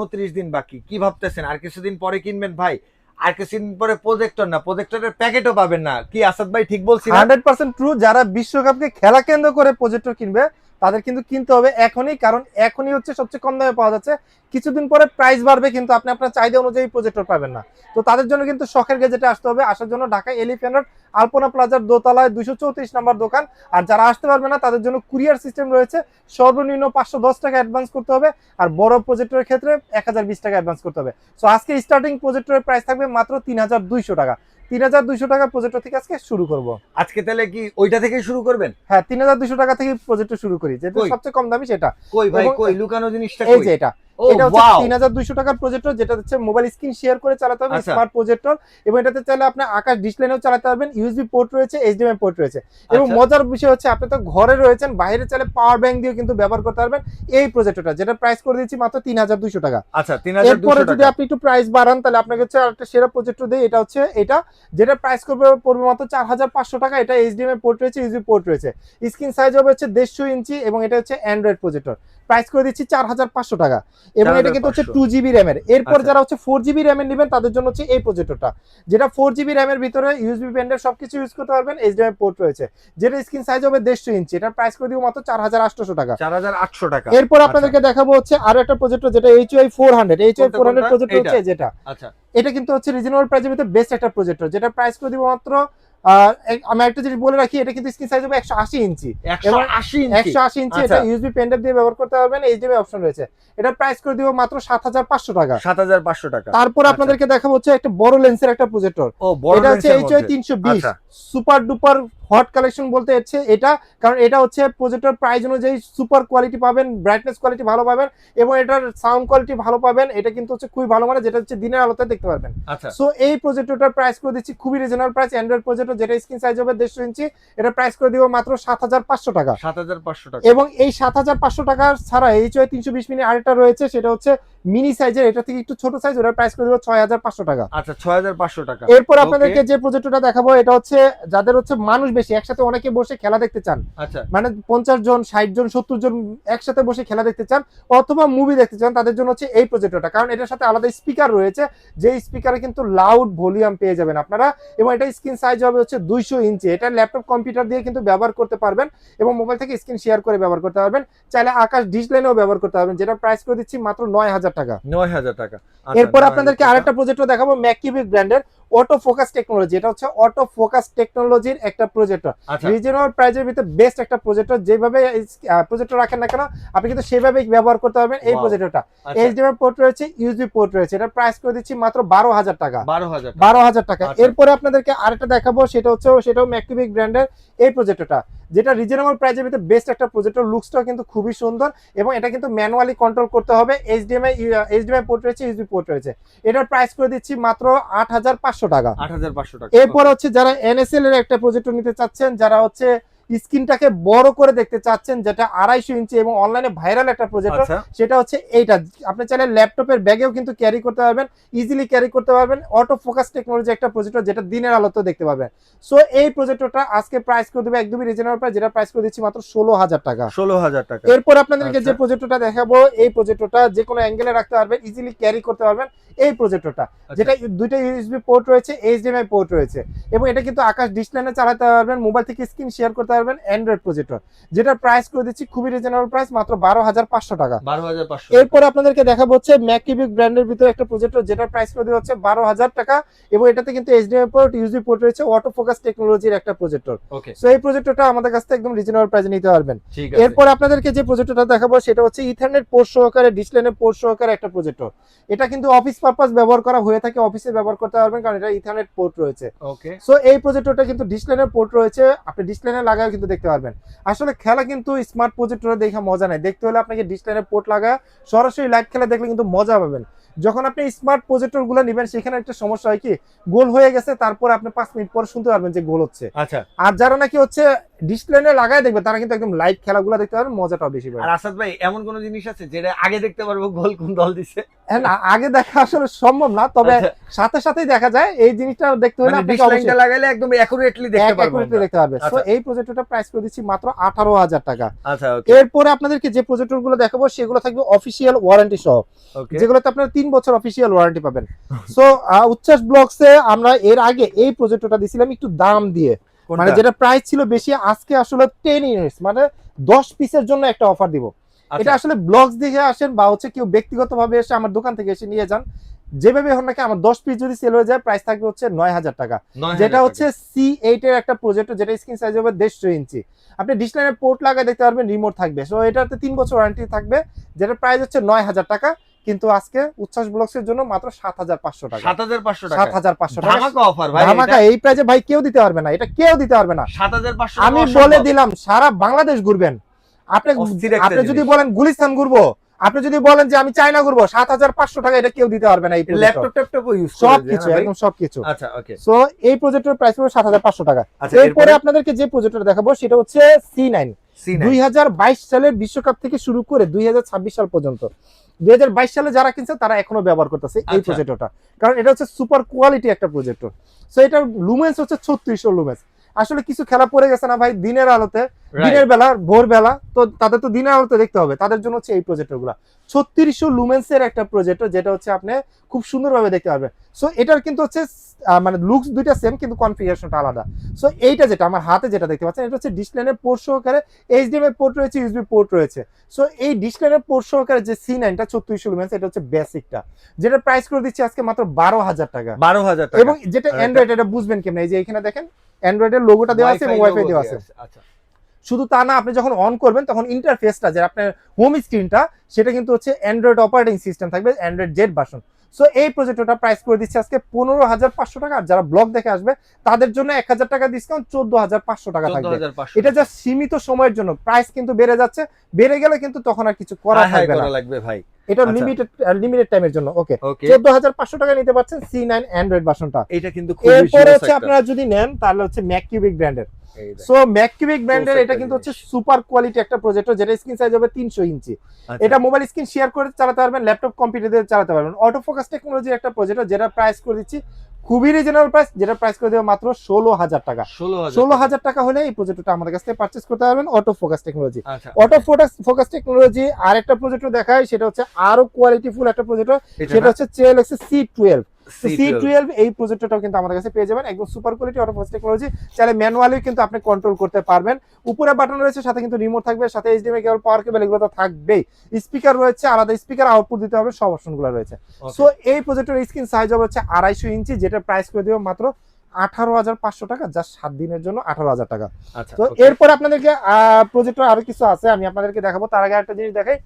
29 দিন বাকি, কি ভাবতেছেন আর কিছুদিন পরে কিনবেন ভাই? আর কিছুদিন পরে প্রজেক্টর না, প্রজেক্টরের প্যাকেটও পাবেন না। কি আসাদ ভাই ঠিক বলছি না? 100% ট্রু। যারা বিশ্বকাপকে খেলা কেন্দ্র করে প্রজেক্টর কিনবে তাদের কিন্তু কিনতে হবে এখনই, কারণ এখনই হচ্ছে সবচেয়ে কম দামে পাওয়া যাচ্ছে। কিছুদিন পরে প্রাইস বাড়বে কিন্তু আপনি আপনার চাহিদা অনুযায়ী প্রজেক্টর পাবেন না। তো তাদের জন্য কিন্তু শখের গেজেটে আসতে হবে। আসার জন্য ঢাকা এলিফ্যান্ট রোড আলপনা প্লাজার দোতলায় 234 নম্বর দোকান। আর যারা আসতে পারবে না তাদের জন্য কুরিয়ার সিস্টেম রয়েছে। সর্বনিম্ন 510 টাকা অ্যাডভান্স করতে হবে, আর বড় প্রজেক্টরের ক্ষেত্রে 1020 টাকা অ্যাডভান্স করতে হবে। সো আজকে স্টার্টিং প্রজেক্টরের প্রাইস থাকবে মাত্র 3200 টাকা। 3200 টাকা প্রজেক্টর থেকে আজকে শুরু করব। আজকে তাহলে কি ওইটা থেকেই শুরু করবেন? হ্যাঁ, 3200 টাকা থেকে প্রজেক্টর শুরু করি, যেটা কই? সবচেয়ে কম দামি সেটা। কই ভাই, এবং কই লুকানো জিনিসটা এই কই? যে এটা ও এটা হচ্ছে ওয়াও! 3200 টাকার প্রজেক্টর, যেটা হচ্ছে মোবাইল স্ক্রিন শেয়ার করে চালাতে হবে, আচ্ছা। Smart projector. এবং এটাতে চাইলে আপনি আকাশ ডিসপ্লেও চালাতে পারবেন, ইউএসবি পোর্ট রয়েছে, এইচডিএমআই পোর্ট রয়েছে। এবং আচ্ছা। মজার বিষয় হচ্ছে আপনি তো ঘরে রয়েছেন, বাইরে চাইলে পাওয়ার ব্যাংক দিয়ে কিন্তু ব্যবহার করতে পারবেন এই প্রজেক্টরটা, যেটা প্রাইস করে দিচ্ছি মাত্র 3200 টাকা। আচ্ছা, এরপরে 3200 যদি টাকা। আপনি একটু প্রাইস বাড়ান তাহলে আপনাকে হচ্ছে আরেকটা সেরা প্রজেক্টর দেই, এটা হচ্ছে এটা, যেটা প্রাইস পড়বে মাত্র 4500 টাকা। এটা এইচডিএমআই পোর্ট রয়েছে, ইউএসবি পোর্ট রয়েছে, স্ক্রিন সাইজ হবে হচ্ছে 150 ইঞ্চি, এবং এটা হচ্ছে অ্যান্ড্রয়েড প্রজেক্টর। প্রাইস করে দিচ্ছি 4500 টাকা। এবং এটা কিন্তু হচ্ছে 4500। 2 জিবি র্যামের। এরপর আচ্ছা। যারা হচ্ছে 4 জিবি র্যামের নেবেন তাদের জন্য হচ্ছে এই প্রজেক্টরটা, যেটা 4 জিবি র্যামের ভিতরে ইউএসবি পেনড্রাইভ সবকিছু ইউজ করতে পারবেন, এইচডিএমআই পোর্ট রয়েছে, যেটা স্ক্রিন সাইজ হবে 150 ইঞ্চি। এটা প্রাইস করে দিব মাত্র 4800 টাকা। 4800 টাকা। এরপর আচ্ছা। আপনাদেরকে দেখাবো হচ্ছে আরো একটা প্রজেক্টর, যেটা এইচওয়াই 400। এইচওয়াই কোনটা 400 কোনটা? প্রজেক্টর এইটা? হচ্ছে যেটা, আচ্ছা। এটা কিন্তু হচ্ছে রিজনেবল প্রাইসের ভিতরে বেস্ট একটা প্রজেক্টর, যেটা প্রাইস করে দিব মাত্র আমি একটা জিনিস বলে রাখি, এটা কিন্তু স্ক্রিন সাইজ হবে 180 ইঞ্চি। এবং 180 ইঞ্চি? 180 ইঞ্চি, আচ্ছা। এটা ইউএসবি পেনড্রাইভ দিয়ে ব্যবহার করতে পারবেন, এইচডিএমআই অপশন রয়েছে। এটা প্রাইস করে দিব মাত্র 7500 টাকা। 7500 টাকা। তারপর আচ্ছা। আপনাদেরকে দেখাবো হচ্ছে একটা বড় লেন্সের একটা প্রজেক্টর। ও বড় এটা হচ্ছে লেন্সের এইচওয়াই মধ্যে। 320 আচ্ছা। সুপার ডুপার হট কালেকশন বলতে হচ্ছে এটা, কারণ এটা হচ্ছে প্রজেক্টর প্রাইস অনুযায়ী সুপার কোয়ালিটি পাবেন, ব্রাইটনেস কোয়ালিটি ভালো পাবেন, এবং এটার সাউন্ড কোয়ালিটি ভালো পাবেন। এটা কিন্তু হচ্ছে খুবই ভালো মানে, যেটা হচ্ছে দিনের আলোতে দেখতে পারবেন। আচ্ছা। সো এই প্রজেক্টরটার প্রাইস করে দিচ্ছি খুবই রিজনেবল প্রাইস, অ্যান্ড্রয়েড প্রজেক্টর, যেটা স্ক্রিন সাইজ হবে 150 ইঞ্চি। এটা প্রাইস করে দিব মাত্র 7500 টাকা। 7500 টাকা। এবং এই 7500 টাকার ছাড়া এইচওয়াই 320 মিনি আরেকটা রয়েছে, সেটা হচ্ছে মিনি সাইজের, এটা থেকে একটু ছোট সাইজ, ওটার প্রাইস করে দিব 6500 টাকা। আচ্ছা, 6500 টাকা। এরপর ওকে। আপনাদেরকে যে প্রজেক্টরটা দেখাবো, এটা হচ্ছে যাদের হচ্ছে মানুষ বেশি, একসাথে অনেকে বসে খেলা দেখতে চান, আচ্ছা। মানে 50 জন 60 জন 70 জন একসাথে বসে খেলা দেখতে চান অথবা মুভি দেখতে চান, তাদের জন্য হচ্ছে এই প্রজেক্টরটা। কারণ এটার সাথে আলাদা স্পিকার রয়েছে, যে স্পিকারে কিন্তু লাউড ভলিউম পেয়ে যাবেন আপনারা। এবং এটা স্ক্রিন সাইজ হবে হচ্ছে 200 ইঞ্চি। এটা ল্যাপটপ কম্পিউটার দিয়ে কিন্তু ব্যবহার করতে পারবেন, এবং মোবাইল থেকে স্ক্রিন শেয়ার করে ব্যবহার করতে পারবেন, চাইলে আকাশ ডিসপ্লেও ব্যবহার করতে পারবেন, যেটা প্রাইস করে দিচ্ছি মাত্র 9000 টাকা। 9000 টাকা। আচ্ছা, এরপর 9000 আপনাদেরকে টাকা। আরেকটা প্রজেক্টর দেখাবো, ম্যাককিউবিক ব্র্যান্ডের অটো ফোকাস টেকনোলজি। এটা হচ্ছে অটো ফোকাস টেকনোলজির একটা প্রজেক্টর, আচ্ছা। রিজনেবল প্রাইসের ভিতরে বেস্ট একটা প্রজেক্টর। যেভাবে প্রজেক্টর রাখেন না কেন আপনি কিন্তু সেভাবেই ব্যবহার করতে পারবেন এই Wow. প্রজেক্টরটা। আচ্ছা। এইচডিএমআই পোর্ট রয়েছে, ইউএসবি পোর্ট রয়েছে। এটা প্রাইস করে দিচ্ছি মাত্র 12000 টাকা। 12000 টাকা। 12000 টাকা। আচ্ছা। এরপরে আপনাদেরকে আরেকটা দেখাবো, সেটাও ম্যাককিউবিক ব্র্যান্ডের এই প্রজেক্টরটা, যেটা রিজনেবল প্রাইসের ভিতরে বেস্ট একটা প্রজেক্টর। লুকসটাও কিন্তু খুবই সুন্দর, এবং এটা কিন্তু ম্যানুয়ালি কন্ট্রোল করতে হবে। এইচডিএমআই পোর্ট রয়েছে, ইউএসবি পোর্ট রয়েছে। এটার প্রাইস করে দিচ্ছি মাত্র 8500 টাকা। 8500 টাকা। এরপর হচ্ছে যারা এনএসএল এর একটা প্রজেক্টর নিতে চাচ্ছেন, যারা হচ্ছে স্ক্রিনটাকে বড় করে দেখতে চাচ্ছেন, যেটা 250 ইঞ্চি এবং অনলাইনে ভাইরাল একটা প্রজেক্টর, আচ্ছা। সেটা হচ্ছে এইটা। আপনি চাইলে ল্যাপটপের ব্যাগেও কিন্তু ক্যারি করতে পারবেন, ইজিলি ক্যারি করতে পারবেন। অটো ফোকাস টেকনোলজি একটা প্রজেক্টর, যেটা দিনের আলোতে দেখতে পাবেন। সো এই প্রজেক্টরটা আজকে প্রাইস করে দেবে একদমই রিজনেবল প্রাইস, যেটা প্রাইস করে দিচ্ছি মাত্র 16000 টাকা। 16000 টাকা। এরপর আপনাদেরকে আচ্ছা। যে প্রজেক্টরটা দেখাবো, এই প্রজেক্টরটা যে কোনো অ্যাঙ্গেলে রাখতে পারবেন, ইজিলি ক্যারি করতে পারবেন এই প্রজেক্টরটা, যেটা দুইটা ইউএসবি পোর্ট রয়েছে, এইচডিএমআই পোর্ট রয়েছে, এবং এটা কিন্তু আকাশ ডিসপ্লে চালাতে পারবেন, মোবাইল থেকে স্ক্রিন শেয়ার করতে পারবেন, অ্যান্ড্রয়েড প্রজেক্টর, যেটা প্রাইস করে দিচ্ছি খুবই রিজনেবল প্রাইস, মাত্র 12500 টাকা। 12500। এরপর আপনাদেরকে দেখাবো হচ্ছে ম্যাককিউবিক ব্র্যান্ডের ভিতরে একটা প্রজেক্টর, যেটার প্রাইস করে হচ্ছে 12000 টাকা, এবং এটাতে কিন্তু এইচডিএমআই পোর্ট, ইউএসবি পোর্ট রয়েছে, অটো ফোকাস টেকনোলজির একটা প্রজেক্টর। ওকে। সো এই প্রজেক্টরটা আমাদের কাছ থেকে একদম রিজনেবল প্রাইসে নিতে পারবেন। ঠিক আছে। এরপর আপনাদেরকে যে প্রজেক্টরটা দেখাবো, সেটা হচ্ছে ইথারনেট পোর্ট সহকারে, ডিসপ্লে পোর্ট সহকারে একটা প্রজেক্টর। এটা কিন্তু অফিস পারপাস ব্যবহার করা হয়ে থাকে, অফিসে ব্যবহার করতে পারবেন, কারণ এটা ইথারনেট পোর্ট রয়েছে। ওকে। সো এই প্রজেক্টরটা কিন্তু ডিসপ্লে পোর্ট রয়েছে, আপনি ডিসপ্লে লাগায় কিন্তু দেখতে পারবেন। আসলে খেলা কিন্তু স্মার্ট প্রজেক্টরে দেখে মজা নাই, দেখতে হলে আপনাকে ডিসপ্লে পোর্ট লাগায় সরাসরি লাইভ খেলা দেখলে কিন্তু মজা পাবেন। যখন আপনি স্মার্ট প্রজেক্টর গুলো নেবেন, সেখানে একটা সমস্যা হয় কি, গোল হয়ে গেছে, তারপর আপনি 5 মিনিট পর শুনতে পারবেন যে গোল হচ্ছে। আচ্ছা। আর যারা নাকি হচ্ছে ডিসপ্লে লাগায় দেখবে তারা কিন্তু একদম লাইভ খেলাগুলো দেখতে পারবে, মজাটাও বেশি পাবে। আর আসাদ ভাই এমন কোন জিনিস আছে যেটা আগে দেখতে পারবো গোল কোন দল দিছে? হ্যাঁ না, আগে দেখা আসলে সম্ভব না, তবে আচ্ছা। সাথে সাথেই দেখা যায়। এই জিনিসটা দেখতে হলে মানে আপনাকে ডিশ লাইনটা লাগাইলে একদম অ্যাকুরেটলি দেখতে পারবো accurately আমরা। দেখতে পারবে। সো আচ্ছা। এই প্রজেক্টরটা প্রাইস করে দিচ্ছি মাত্র 18,000 টাকা। আচ্ছা ওকে এরপরে আপনাদেরকে যে প্রজেক্টর গুলো দেখাবো সেগুলো থাকবে অফিসিয়াল ওয়ারেন্টি সহ, ওকে যেগুলোতে আপনারা 3 বছর অফিসিয়াল ওয়ারেন্টি পাবেন। সো উচ্ছ্বাস ব্লগসে আমরা এর আগে এই প্রজেক্টরটা দিছিলাম একটু দাম দিয়ে, মানে যেটা প্রাইস ছিল বেশি, আজকে আসলে 10 ইউনিটস মানে 10 পিসের জন্য একটা অফার দিব। এটা আসলে ব্লগস দেখে আসেন বা হচ্ছে কেউ ব্যক্তিগতভাবে এসে আমার দোকান থেকে এসে নিয়ে যান, যেভাবে হোক না কি আমার 10 পিস যদি সেল হয়ে যায় প্রাইস থাকবে হচ্ছে 9,000 টাকা, যেটা হচ্ছে C8 এর একটা প্রজেক্টর, যেটা স্ক্রিন সাইজ হবে 150 ইঞ্চি। আপনি ডিশ লাইনের পোর্ট লাগায় দেখতে পারবেন, রিমোট থাকবে। সো এটাতে 3 বছর ওয়ারেন্টি থাকবে, যেটা প্রাইস হচ্ছে 9,000 টাকা। কিন্তু আজকে উচ্ছ্বাস ব্লগসের জন্য মাত্র 7,500 টাকা। 7,500 টাকা 7,500 টাকা ধামাকা অফার ভাই। ধামাকা, এই প্রাইসে ভাই কেউ দিতে পারবে না, এটা কেউ দিতে পারবে না। 7,500 আমি বলে দিলাম সারা বাংলাদেশ ঘুরবেন আপনি। অস্থির একটা আপনি যদি জিনিস। বলেন গুলিস্তান ঘুরবো, আপনি যদি বলেন যে আমি চায়না ঘুরবো, 7,500 টাকা এটা কেউ দিতে পারবে না। এই ল্যাপটপ ট্যাপটপও ইউজ করে সবকিছু একদম সবকিছু। আচ্ছা ওকে সো এই প্রজেক্টের প্রাইস পড়বে 7,500 টাকা। আচ্ছা এরপরে আপনাদেরকে যে প্রজেক্টর দেখাবো সেটা হচ্ছে C9। 2022 সালের বিশ্বকাপ থেকে শুরু করে 2026 সাল পর্যন্ত 2022 সালে যারা কিনছে তারা এখনো ব্যবহার করতেছে এই আচ্ছা। প্রজেক্টরটা, কারণ এটা হচ্ছে সুপার কোয়ালিটি একটা প্রজেক্টর। সো এটার লুমেন্স হচ্ছে 3600 লুমেন্স। আসলে কিছু খেলা পড়ে গেছে না ভাই দিনের আলোতে, দিনের বেলা ভোর বেলা, তো তাদের তো দিনের আলোতে দেখতে হবে, তাদের জন্য হচ্ছে এই প্রজেক্টরগুলো। 3600 লুমেন্সের একটা প্রজেক্টর, যেটা হচ্ছে আপনি খুব সুন্দরভাবে দেখতে পারবেন। সো এটার কিন্তু হচ্ছে মানে লুকস দুইটা সেম কিন্তু কনফিগারেশনটা আলাদা। সো এইটা যেটা আমার হাতে যেটা দেখতে পাচ্ছেন, এটা হচ্ছে ডিশ লাইনের পোর্ট সহকারে HDMI পোর্ট রয়েছে, USB পোর্ট রয়েছে। সো এই ডিশ লাইনের পোর্ট সহকারে যে C9টা 3600 লুমেন্স, এটা হচ্ছে বেসিকটা, যেটা প্রাইস করে দিচ্ছি আজকে মাত্র 12,000 টাকা। 12,000 টাকা। এবং যেটা অ্যান্ড্রয়েড, এটা বুঝবেন কেমন, এই যে এখানে দেখেন অ্যান্ড্রয়েডের লোগোটা দেওয়া আছে এবং ওয়াইফাই দেওয়া আছে। আচ্ছা শুধু তা না, আপনি যখন অন করবেন তখন ইন্টারফেসটা যে আপনার হোম স্ক্রিনটা, সেটা কিন্তু হচ্ছে অ্যান্ড্রয়েড অপারেটিং সিস্টেম থাকবে, অ্যান্ড্রয়েড জেড ভার্সন। সো এই প্রজেক্টরটা প্রাইস করে দিচ্ছে আজকে 15,500 টাকা। আর যারা ব্লগ দেখে আসবে তাদের জন্য 1,000 টাকা ডিসকাউন্ট, 14,500 টাকা থাকবে। 14,500 এটা যা সীমিত সময়ের জন্য, প্রাইস কিন্তু বেড়ে যাচ্ছে, বেড়ে গেলে কিন্তু তখন আর কিছু করা থাকবে না, লাগবে ভাই। এটা আচ্ছা। লিমিটেড টাইমের জন্য। ওকে, ওকে 14,500 টাকা নিতে পারছেন C9 অ্যান্ড্রয়েড ভার্সনটা। এটা কিন্তু খুব এরপরে হচ্ছে আপনারা যদি নেন তাহলে হচ্ছে ম্যাককিউবিক ব্র্যান্ডের। সো ম্যাককিউবিক ব্র্যান্ডের এটা কিন্তু হচ্ছে সুপার কোয়ালিটি একটা প্রজেক্টর, যেটা স্ক্রিন সাইজ হবে 300 ইঞ্চি। এটা মোবাইল স্ক্রিন শেয়ার করে চালাতে পারবেন, ল্যাপটপ কম্পিউটার দিয়ে চালাতে পারবেন। অটো ফোকাস টেকনোলজির একটা প্রজেক্টর, যেটা প্রাইস করে দিচ্ছি খুবই রিজনেবল প্রাইস, যেটা প্রাইস করে দেবো মাত্র 16,000 টাকা। 16,000 টাকা হলে এই প্রজেক্টরটা আমাদের কাছ থেকে পারচেজ করতে পারবেন, auto focus technology. Auto focus technology আর একটা প্রজেক্টর দেখায়, সেটা হচ্ছে আরো কোয়ালিটিফুল একটা প্রজেক্টর, সেটা হচ্ছে CLX C12। C12 এই প্রজেক্টরটাও কিন্তু আমাদের কাছে পেয়ে যাবেন, একদম super quality auto focus technology. চাইলে ম্যানুয়ালি কিন্তু আপনি কন্ট্রোল করতে পারবেন। উপরে বাটন রয়েছে, সাথে কিন্তু রিমোট থাকবে, সাথে HDMI কেবল, পাওয়ার কেবল, এগুলো তো থাকবেই। স্পিকার রয়েছে, আলাদা স্পিকার আউটপুট দিতে হবে, সব অপশনগুলো রয়েছে। সো এই প্রজেক্টরের স্ক্রিন সাইজ হবে হচ্ছে 250 ইঞ্চি, যেটা প্রাইস করে দেব মাত্র 18,500 টাকা, যা 7 দিনের জন্য 18,000 টাকা। তো এরপর আপনাদেরকে প্রজেক্টর আরো কিছু আছে, আমি আপনাদেরকে দেখাবো। তার আগে একটা জিনিস দেখাই,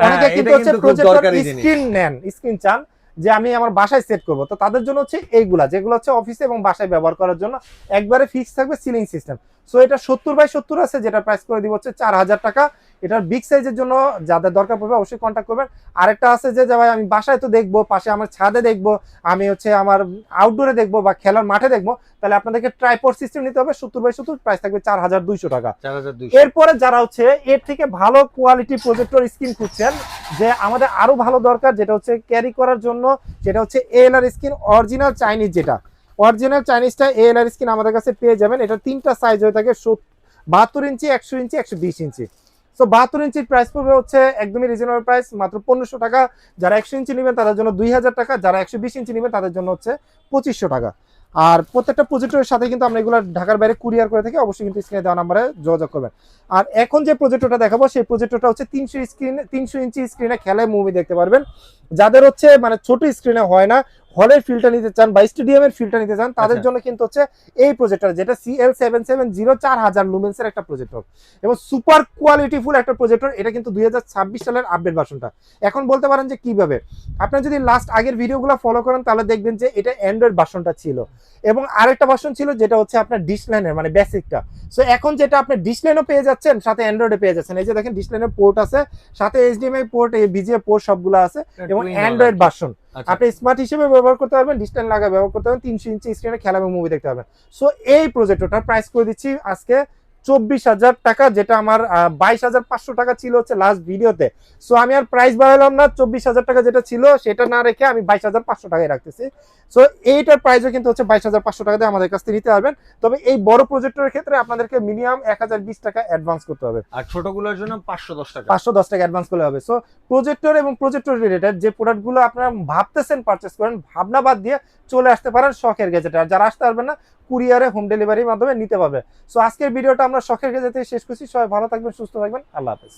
অনেকে কিন্তু হচ্ছে প্রজেক্টর স্ক্রিন নেন, স্ক্রিন চান যে আমি আমার বাসায় সেট করব, তো তাদের জন্য হচ্ছে এইগুলা, যেগুলো হচ্ছে অফিসে এবং বাসায় ব্যবহার করার জন্য একবারে ফিক্স থাকবে সিলিং সিস্টেম। সো এটা 70/70 আছে, যেটা প্রাইস করে দিব হচ্ছে 4,000 টাকা। এটার বিগ সাইজের জন্য যাদের দরকার পড়বে অবশ্যই কন্ট্যাক্ট করবেন। আরেকটা আছে যে ভাই আমি বাসায় তো দেখবো, পাশে আমার ছাদে দেখবো, আমি হচ্ছে আমার আউটডোরে দেখবো বা খেলার মাঠে দেখবো, তাহলে আপনাদেরকে ট্রাইপড সিস্টেম নিতে হবে। 70/70 প্রাইস থাকবে 4,200 টাকা। এরপরে যারা হচ্ছে এর থেকে ভালো কোয়ালিটি প্রজেক্টর স্ক্রিন খুঁজছেন, যে আমাদের আরো ভালো দরকার, যেটা হচ্ছে ক্যারি করার জন্য, যেটা হচ্ছে ALR স্ক্রিন অরিজিনাল চাইনিজ, যেটা অরিজিনাল চাইনিজটা ALR স্ক্রিন আমাদের কাছে পেয়ে যাবেন। এটা 3টা সাইজ হয়ে থাকে, 72 ইঞ্চি, 100 ইঞ্চি, 120 ইঞ্চি। সো 72 ইঞ্চির প্রাইস পড়বে হচ্ছে একদমই রিজনেবল প্রাইস, মাত্র 1,500 টাকা। যারা 100 ইঞ্চি নেবেন তাদের জন্য 2,000 টাকা, যারা 120 ইঞ্চি নেবেন তাদের জন্য হচ্ছে 2,500 টাকা। আর প্রত্যেকটা প্রজেক্টরের সাথে কিন্তু আমরা এগুলো ঢাকার বাইরে কুরিয়ার করে থাকি, অবশ্যই কিন্তু স্ক্রিনে দেওয়া নাম্বারে যোগাযোগ করবেন। আর এখন যে প্রজেক্টরটা দেখাবো, সেই প্রজেক্টরটা হচ্ছে 300 ইঞ্চি স্ক্রিনে খেলায় মুভি দেখতে পারবেন। যাদের হচ্ছে মানে ছোট স্ক্রিনে হয় না, হলের ফিলটা নিতে চান বা স্টেডিয়ামের ফিলটা নিতে চান, তাদের জন্য কিন্তু হচ্ছে এই প্রজেক্টর, যেটা CL770 4000 লুমেন্সের একটা প্রজেক্টর এবং সুপার কোয়ালিটিফুল একটা প্রজেক্টর। এটা কিন্তু 2026 সালের আপডেট ভার্সনটা। এখন বলতে পারেন যে কিভাবে, আপনারা যদি লাস্ট আগের ভিডিওগুলো ফলো করেন তাহলে দেখবেন যে এটা অ্যান্ড্রয়েড ভার্সনটা ছিল এবং আরেকটা ভার্সন ছিল যেটা হচ্ছে আপনার ডিশ লাইনের মানে বেসিকটা। সো এখন যেটা আপনি ডিশ লাইনও পেয়ে যাচ্ছেন, সাথে অ্যান্ড্রয়েডে পেয়ে যাচ্ছেন। এই যে দেখেন ডিশ লাইনের পোর্ট আছে, সাথে HDMI পোর্ট, এই VGA পোর্ট সবগুলো আছে এবং অ্যান্ড্রয়েড ভার্সন। আচ্ছা। আপনি স্মার্ট হিসেবে ব্যবহার করতে পারবেন, ডিসটেন্স লাগায় ব্যবহার করতে পারবেন, 300 ইঞ্চি স্ক্রিনে খেলা এবং মুভি দেখতে পারবেন। সো এই প্রজেক্টরটার প্রাইস করে দিচ্ছি আজকে 24,000 টাকা, যেটা আমার 22,500 টাকা ছিল হচ্ছে লাস্ট ভিডিওতে। সো আমি আর প্রাইস বাড়ালাম না, 24,000 টাকা যেটা ছিল সেটা না রেখে আমি 22,500 টাকায় রাখতেছি। সো এইটার প্রাইসও কিন্তু হচ্ছে 22,500 টাকা দিয়ে আমাদের কাছ থেকে নিতে পারবেন। তবে এই বড় প্রজেক্টরের ক্ষেত্রে আপনাদেরকে মিনিমাম 1020 টাকা অ্যাডভান্স করতে হবে, আর ছোটগুলোর জন্য 510 টাকা। 510 টাকা অ্যাডভান্স করলে হবে। সো প্রজেক্টর এবং প্রজেক্টর রিলেটেড যে প্রোডাক্টগুলো আপনারা ভাবতেছেন পারচেস করেন, ভাবনা বাদ দিয়ে চলে আসতে পারেন শখের গ্যাজেটে। আর যারা আসতে পারবেন না, কুরিয়ারে হোম ডেলিভারির মাধ্যমে নিতে পারবে। সো আজকের ভিডিওটা আমরা শখের গ্যাজেটে শেষ করছি। সবাই ভালো থাকবেন, সুস্থ থাকবেন, আল্লাহ হাফেজ।